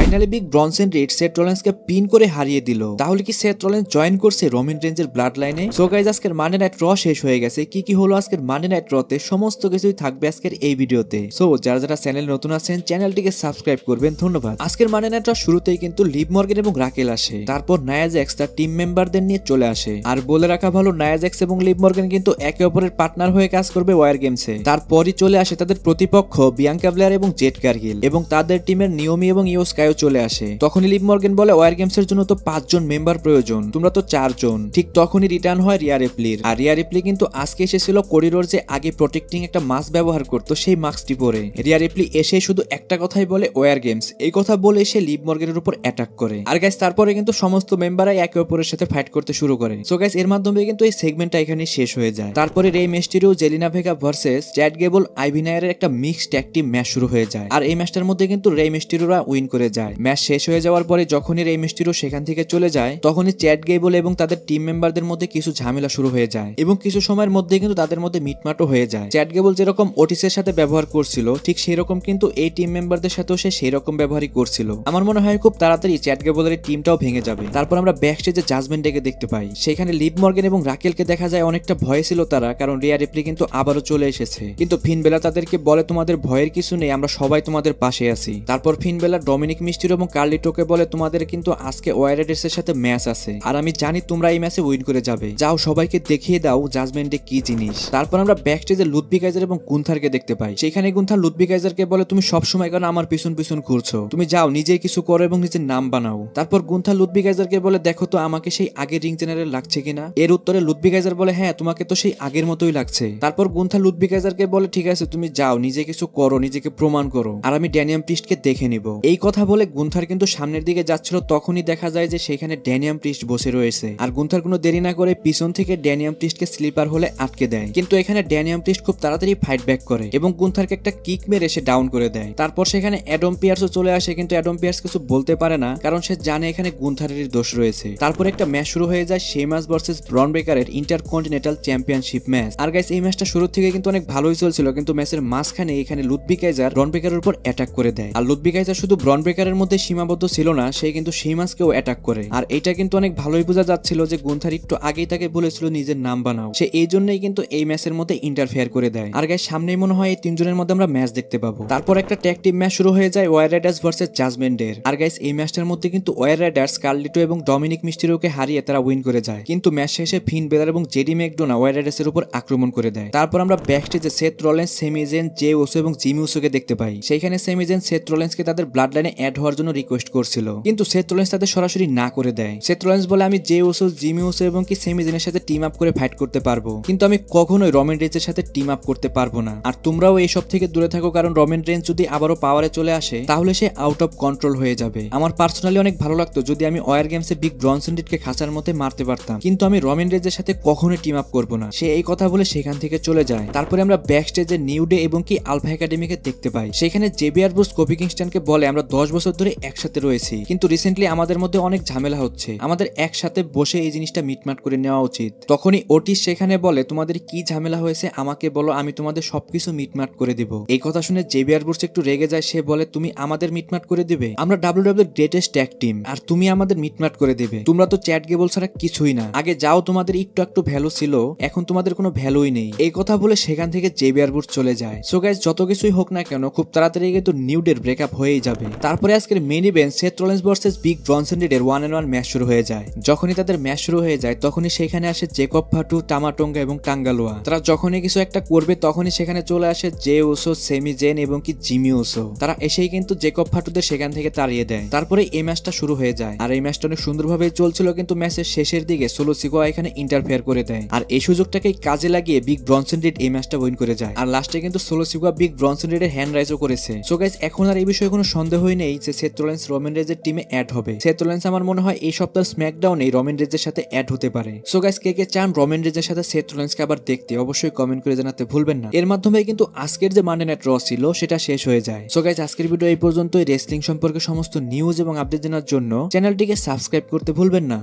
Finally Big Bronson Reed Seth রলিন্সকে pin করে হারিয়ে দিল। তাহলে কি সেথ রলিন্স জয়েন করছে রোমান রেঞ্জের ব্লাড লাইনে? সো গাইজ আজকের মানডে নাইট র শেষ হয়ে গেছে। কি হলো আজকের মানডে নাইট রতে সমস্ত কিছুই থাকবে আজকের এই ভিডিওতে। সো যারা যারা চ্যানেল নতুন আছেন চ্যানেলটিকে সাবস্ক্রাইব করবেন, ধন্যবাদ। আজকের মানডে নাইট র শুরুতেই কিন্তু লিভ মর্গান এবং রাকেল আসে, তারপর নায়া জ্যাক্স তার টিম মেম্বারদের নিয়ে চলে আসে। আর বলে রাখা ভালো, নায়া জ্যাক্স এবং লিভ মর্গান কিন্তু একে অপরের পার্টনার হয়ে কাজ করবে ওয়ার গেমসে। তারপরই চলে আসে তাদের প্রতিপক্ষ বিয়াঙ্কা ব্লেয়ার এবং জেট কার্গিল, এবং তাদের টিমের নিয়মি এবং ইও স্কাইও চলে আসে। তখনই লিভ মর্গান বলে ওয়ার গেমস এর জন্য তো 5 জন মেম্বার প্রয়োজন, তোমরা তো 4 জন। ঠিক তখনই রিটার্ন হয় রিয়া রিপ্লির। আর রিয়া রিপ্লি কিন্তু আজকে এসেছিল করিডোর যে আগে প্রোটেক্টিং একটা মাস্ক ব্যবহার করতো সেই মাস্কটি পরে। রিয়া রিপ্লি এসে শুধু একটা কথাই বলে ওয়ার গেমস, এই কথা বলে সে লিভ মর্গানের উপর অ্যাটাক করে। আর গাইস তারপরে কিন্তু সমস্ত মেম্বাররাই একে অপরের সাথে ফাইট করতে শুরু করে। সো গাইস এর মাধ্যমে কিন্তু এই সেগমেন্টটা এখানে শেষ হয়ে যায়। তারপরে Rey Mysterio, Zelina Vega versus Chad Gable, Ivy নায়ারের একটা মিক্সড ট্যাগ টিম ম্যাচ শুরু হয়ে যায়। আর এই ম্যাচটার মধ্যে কিন্তু রে মিস্টেরিওরা উইন করে যায়। ম্যাচ শেষ হয়ে যাওয়ার পরে যখনই রে মিস্টেরিও সেখান থেকে চলে যায়, তখনই চ্যাট গেবল এবং তাদের টিম মেম্বারদের মধ্যে কিছু ঝামেলা শুরু হয়ে যায়, এবং কিছু সময়ের মধ্যে কিন্তু তাদের মধ্যে মিটমাটও হয়ে যায়। চ্যাট গেবল যেরকম ওটিসের সাথে ব্যবহার করছিল, ঠিক সেই রকম কিন্তু এই টিম মেম্বারদের সাথেও সে সেই রকম ব্যবহারই করছিল। আমার মনে হয় খুব তাড়াতাড়ি চ্যাট গেবলের টিমটাও ভেঙে যাবে। তারপর আমরা ব্যাকস্টেজে জাজমেন্ট ডেকে দেখতে পাই। সেখানে লিভ মর্গান এবং রাকেলকে দেখা যায় অনেকটা ভয়ে ছিল তারা, কারণ রিয়া রিপ্লি কিন্তু আবারও চলে এসেছে। কিন্তু ফিন বেলা তাদেরকে বলে তোমাদের ভয়ের কিছু নেই, আমরা সবাই তোমাদের পাশে আছি। তারপর ফিন বেলা ডমিনিক মিস্টেরিও এবং কার্লিটোকে বলে তোমাদের কিন্তু আজকে ওয়াইল্ডের সাথে ম্যাচ আছে, আর আমি জানি তোমরা এই ম্যাচে উইন করে যাবে, যাও সবাইকে দেখিয়ে দাও জাজমেন্টে কি জিনিস। তারপর আমরা ব্যাকস্টেজে লুডভিগাইজার এবং গুন্থারকে দেখতে পাই। সেখানে গুন্থার লুডভিগাইজারকে বলে তুমি সবসময় কেন আমার পিছন পিছন ঘুরছো, তুমি যাও নিজেই কিছু করো এবং নিজের নাম বানাও। তারপর গুন্থার লুডভিগাইজারকে বলে দেখো তো আমাকে সেই আগের রিং জেনারেল লাগছে কিনা। এর উত্তরে লুডভিগাইজার বলে হ্যাঁ তোমাকে তো সেই আগের মতোই লাগছে। তারপর গুন্থার লুডভিগাইজারকে বলে ঠিক আছে তুমি যাও নিজে কিছু করো, নিজেকে প্রমাণ করো, আর আমি ড্যানিয়াম প্রিস্টকে দেখে নিব। এই কথা বলে গুন্থার কিন্তু সামনের দিকে যাচ্ছিল, তখনই দেখা যায় যে সেখানে ড্যানিয়াম প্রিস্ট বসে রয়েছে। আর গুন্থার কোনো দেরি না করে পিছন থেকে ড্যানিয়াম প্রিস্টকে স্লিপার হলে আটকে দেয়। কিন্তু এখানে ড্যানিয়াম প্রিস্ট খুব তাড়াতাড়ি ফাইট ব্যাক করে এবং গুন্থারকে একটা কিক মেরে সে ডাউন করে দেয়। তারপর সেখানে অ্যাডম পিয়ার্সও চলে আসে, কিন্তু অ্যাডম পিয়ার্স কিছু বলতে পারে না, কারণ সে জানে এখানে গুন্থারেরই দোষ রয়েছে। তারপর একটা ম্যাচ শুরু হয়ে যায়, শেমাস ভার্সেস ব্রন ব্রেকারের ইন্টারকন্টিনেন্টাল চ্যাম্পিয়নশিপ ম্যাচ। আর গাইস এই ম্যাচটা শুরু থেকে কিন্তু অনেক ভালোই চলছিল, কিন্তু ম্যাচের মাঝখানে এখানে লুডভিগাইজার ব্রন ব্রেকারের উপর অ্যাটাক করে দেয়। আর লুডভিগাইজার শুধু ব্রন ব্রেকারের মধ্যে সীমাবদ্ধ ছিল না, সে কিন্তু শেমাসকেও অ্যাটাক করে। আর এটা কিন্তু অনেক ভালোই বোঝা যাচ্ছিল যে গুন্থার একটু আগেই তাকে বলেছিল নিজের নাম বানাও, সে এই জন্যই কিন্তু এই ম্যাচের মধ্যে ইন্টারফেয়ার করে দেয়। আর গাইস সামনেই মনে হয় এই তিনজনের মধ্যে আমরা ম্যাচ দেখতে পাবো। তারপর একটা ট্যাগ টিম ম্যাচ শুরু হয়ে যায় ওয়ার রাইডার্স ভার্সেস জাজমেন্টের। আর গাইস এই ম্যাচটার মধ্যে কিন্তু ওয়ার রাইডার্স কার্লিটো এবং ডমিনিক মিস্টেরিওকে হারিয়ে তারা উইন করে যায়, কিন্তু ম্যাচ শেষে ফিন বেলার এবং জেডি ম্যাকডোনা ওয়ার রাইডার্স এর উপর আক্রমণ করে দেয়। তারপর আমরা ব্যাকস্টেজে Seth Rollins, Sami Zayn, Jey Uso এবং জিমি ওসোকে দেখতে পাই। সেইখানে সেমি জেন সেথ রলিন্সকে তাদের ব্লাড লাইনে অ্যাড হওয়ার জন্য রিকোয়েস্ট করছিল, কিন্তু সেথ রলিন্স তাদের সরাসরি না করে দেয়। সেথ রলিন্স বলে আমি জে ওসো, জিমি ওসো এবং কি সেমি জেনের সাথে টিম আপ করে ফাইট করতে পারবো, কিন্তু আমি কখনোই রোমান রেঞ্জের সাথে টিম আপ করতে পারবো না। আর তোমরাও এইসব থেকে দূরে থাকো, কারণ রোমান রেঞ্জ যদি আবারও পাওয়ারে চলে আসে তাহলে সে আউট অফ কন্ট্রোল হয়ে যাবে। আমার পার্সোনালি অনেক ভালো লাগতো যদি আমি ওয়ার গেমসে বিগ ব্রনসন রিডকে খাঁচার মধ্যে মারতে পারতাম, কিন্তু আমি রোমান রেঞ্জের সাথে কখনোই টিম আপ করবো না। সে এই কথা বলে সেখান থেকে চলে যায়। তারপরে আমরা ব্যাকস্টেজে নিউ ডে এবং কি আলফা একাডেমিকে দেখতে পাই। সেখানে জেভিয়ার ব্রুস কোফি কিংস্টনকে বলে আমরা 10 বছর ধরে একসাথে রয়েছি, কিন্তু রিসেন্টলি আমাদের মধ্যে অনেক ঝামেলা হচ্ছে, আমাদের একসাথে বসে এই জিনিসটা মিটমাট করে নেওয়া উচিত। তখনই ওটিস সেখানে বলে তোমাদের কি ঝামেলা হয়েছে আমাকে বলো, আমি তোমাদের সবকিছু মিটমাট করে দিব। এই কথা শুনে জেভিয়ার ব্রুস একটু রেগে যায়, সে বলে তুমি আমাদের মিটমাট করে দিবে? আমরা ডাব্লিউডাব্লিউই গ্রেটেস্ট ট্যাগ টিম, আর তুমি আমাদের মিটমাট করে দিবে? তোমরা তো চ্যাট গেবল ছাড়া কিছুই না, আগে যাও তোমাদের একটু ভ্যালু ছিল, এখন তোমাদের কোনো ভ্যালুই নেই। এই কথা বলে সেখান থেকে জেভিয়ার ব্রুস চলে যায়। সো গাইস যত কিছুই হোক না কেন খুব তাড়াতাড়ি কিন্তু নিউডের ব্রেকআপ হয়েই যাবে। তারপরে আজকের main event Seth Rollins versus Big Bronson রিডের 1-on-1 ম্যাচ শুরু হয়ে যায়। যখনই তাদের ম্যাচ শুরু হয়ে যায় তখনই সেখানে আসে জেকব ফাটু, টামাটোঙ্গা এবং টাঙ্গালোয়া। তারা যখনই কিছু একটা করবে তখনই সেখানে চলে আসে জে ওসো, সেমি জেন এবং কি জিমি ওসো। তারা এসেই কিন্তু জেকব ফাটুদের সেখান থেকে তাড়িয়ে দেয়। তারপরে এই ম্যাচটা শুরু হয়ে যায়। আর এই ম্যাচটা অনেক সুন্দরভাবে চলছিল, কিন্তু ম্যাচের শেষের দিকে সোলো সিকোয়া এখানে ইন্টারফেয়ার করে দেয়। আর এই সুযোগটাকেই কাজে লাগিয়ে বিগ ব্রনসন রিড এই ম্যাচটা উইন করে যায়। আর লাস্টে কিন্তু সোলো সিকোয়া বিগ ব্রনসন রিডের হ্যান্ড রাইজও করেছে। সো গাইস এখন আর এই বিষয়ে কোনো সন্দেহই নেই যে সেথ রলিন্স রোমান রেঞ্জের টিমে অ্যাড হবে। সেথ রলিন্স আমার মনে হয় এই সপ্তাহ স্ম্যাকডাউনে রোমান রেঞ্জের সাথে অ্যাড হতে পারে। সো গাইস কে কে চান রোমান রেঞ্জের সাথে সেথ রলিন্সকে আবার দেখতে অবশ্যই কমেন্ট করে জানাতে ভুলবেন না। এর মাধ্যমে কিন্তু আজকের যে মানডে নাইট র ছিল সেটা শেষ হয়ে যায়। সো গাইস আজকের ভিডিও এই পর্যন্তই। রেসলিং সম্পর্কে সমস্ত নিউজ এবং আপডেট জানার জন্য চ্যানেলটিকে সাবস্ক্রাইব করতে ভুলবেন না।